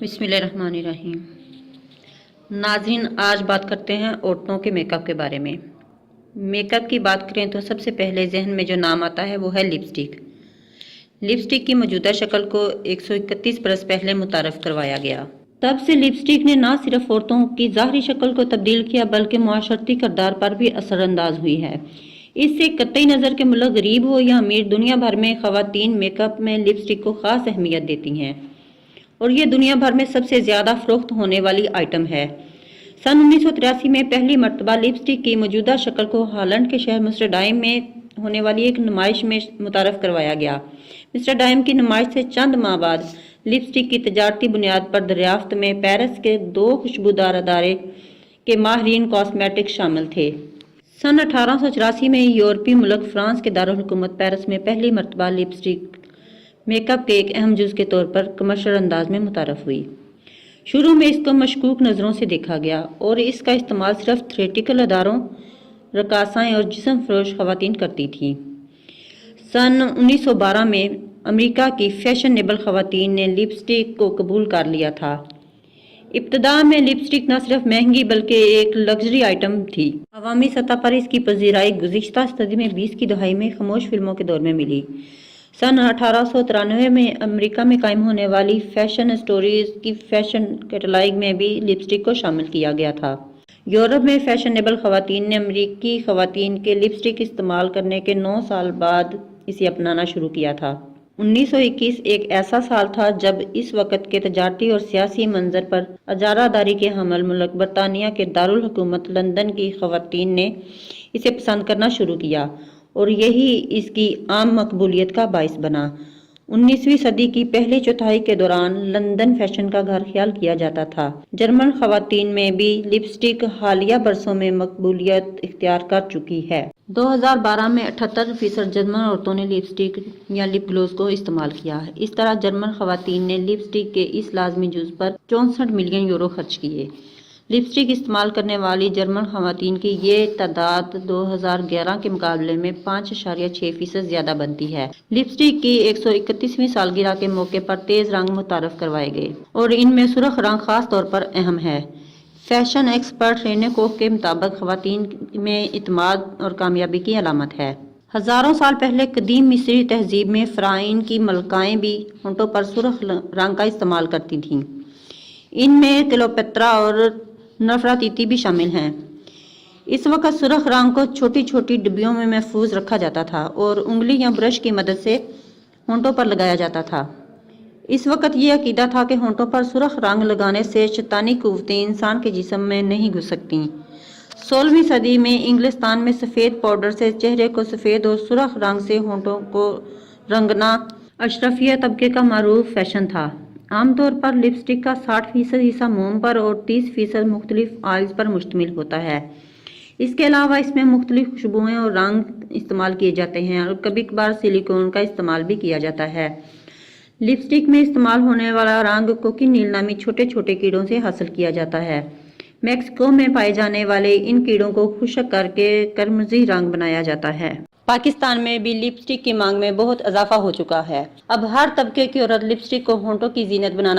بسم اللہ الرحمن الرحیم۔ ناظرین، آج بات کرتے ہیں عورتوں کے میک اپ کے بارے میں۔ میک اپ کی بات کریں تو سب سے پہلے ذہن میں جو نام آتا ہے وہ ہے لپسٹک۔ لپسٹک کی موجودہ شکل کو 131 برس پہلے متعارف کروایا گیا۔ تب سے لپسٹک نے نہ صرف عورتوں کی ظاہری شکل کو تبدیل کیا بلکہ معاشرتی کردار پر بھی اثر انداز ہوئی ہے۔ اس سے قطعی نظر کہ ملک غریب ہو یا امیر، دنیا بھر میں خواتین میک اپ میں لپسٹک کو خاص اہمیت دیتی ہیں اور یہ دنیا بھر میں سب سے زیادہ فروخت ہونے والی آئٹم ہے۔ سن 1983 میں پہلی مرتبہ لپسٹک کی موجودہ شکل کو ہالینڈ کے شہر امسٹرڈیم میں ہونے والی ایک نمائش میں متعارف کروایا گیا۔ امسٹرڈیم کی نمائش سے چند ماہ بعد لپسٹک کی تجارتی بنیاد پر دریافت میں پیرس کے 2 خوشبودار ادارے کے ماہرین کاسمیٹک شامل تھے۔ سن 1884 میں یورپی ملک فرانس کے دارالحکومت پیرس میں پہلی مرتبہ لپسٹک میک اپ کے ایک اہم جز کے طور پر کمرشل انداز میں متعارف ہوئی۔ شروع میں اس کو مشکوک نظروں سے دیکھا گیا اور اس کا استعمال صرف تھیٹریکل اداروں، رقاصائیں اور جسم فروش خواتین کرتی تھیں۔ سن 1912 میں امریکہ کی فیشنیبل خواتین نے لپسٹک کو قبول کر لیا تھا۔ ابتدا میں لپسٹک نہ صرف مہنگی بلکہ ایک لگژری آئٹم تھی۔ عوامی سطح پر اس کی پذیرائی گزشتہ صدی میں 20 کی دہائی میں خاموش فلموں کے دور میں ملی۔ سن 1893 میں امریکہ میں قائم ہونے والی فیشن اسٹوریز کی فیشن کیٹلاگ میں بھی لپسٹک کو شامل کیا گیا تھا۔ یورپ میں فیشنیبل خواتین نے امریکی خواتین کے لپسٹک استعمال کرنے کے 9 سال بعد اسے اپنانا شروع کیا تھا۔ 1921 ایک ایسا سال تھا جب اس وقت کے تجارتی اور سیاسی منظر پر اجارہ داری کے حامل ملک برطانیہ کے دارالحکومت لندن کی خواتین نے اسے پسند کرنا شروع کیا اور یہی اس کی عام مقبولیت کا باعث بنا۔ 19ویں صدی کی پہلی چوتھائی کے دوران لندن فیشن کا گھر خیال کیا جاتا تھا۔ جرمن خواتین میں بھی لپسٹک حالیہ برسوں میں مقبولیت اختیار کر چکی ہے۔ 2012 میں 78% جرمن عورتوں نے لپسٹک یا لپ گلوز کو استعمال کیا ہے۔ اس طرح جرمن خواتین نے لپسٹک کے اس لازمی جز پر 64 ملین یورو خرچ کیے۔ لپسٹک استعمال کرنے والی جرمن خواتین کی یہ تعداد 2011 کے مقابلے میں 5.6% زیادہ بنتی ہے۔ لپسٹک کی 131ویں سالگرہ کے موقع پر تیز رنگ متعارف کروائے گئے اور ان میں سرخ رنگ خاص طور پر اہم ہے۔ فیشن ایکسپرٹ رینے کوک کے مطابق خواتین میں اعتماد اور کامیابی کی علامت ہے۔ ہزاروں سال پہلے قدیم مصری تہذیب میں فرعون کی ملکائیں بھی ہونٹوں پر سرخ رنگ کا استعمال کرتی تھیں۔ ان میں کلیوپاترا اور نفرتیتی بھی شامل ہیں۔ اس وقت سرخ رنگ کو چھوٹی چھوٹی ڈبیوں میں محفوظ رکھا جاتا تھا اور انگلی یا برش کی مدد سے ہونٹوں پر لگایا جاتا تھا۔ اس وقت یہ عقیدہ تھا کہ ہونٹوں پر سرخ رنگ لگانے سے شیطانی قوتیں انسان کے جسم میں نہیں گھس سکتیں۔ 16ویں صدی میں انگلستان میں سفید پاؤڈر سے چہرے کو سفید اور سرخ رنگ سے ہونٹوں کو رنگنا اشرافیہ طبقے کا معروف فیشن تھا۔ عام طور پر لپسٹک کا 60% حصہ موم پر اور 30% مختلف آئلز پر مشتمل ہوتا ہے۔ اس کے علاوہ اس میں مختلف خوشبوئیں اور رنگ استعمال کیے جاتے ہیں اور کبھی کبھار سلیکون کا استعمال بھی کیا جاتا ہے۔ لپسٹک میں استعمال ہونے والا رنگ کوکینیل نامی چھوٹے چھوٹے کیڑوں سے حاصل کیا جاتا ہے۔ میکسیکو میں پائے جانے والے ان کیڑوں کو خشک کر کے قرمزی رنگ بنایا جاتا ہے۔ پاکستان میں بھی لپسٹک کی مانگ میں بہت اضافہ ہو چکا ہے۔ اب ہر طبقے کی عورت لپسٹک کو ہونٹوں کی زینت بنانا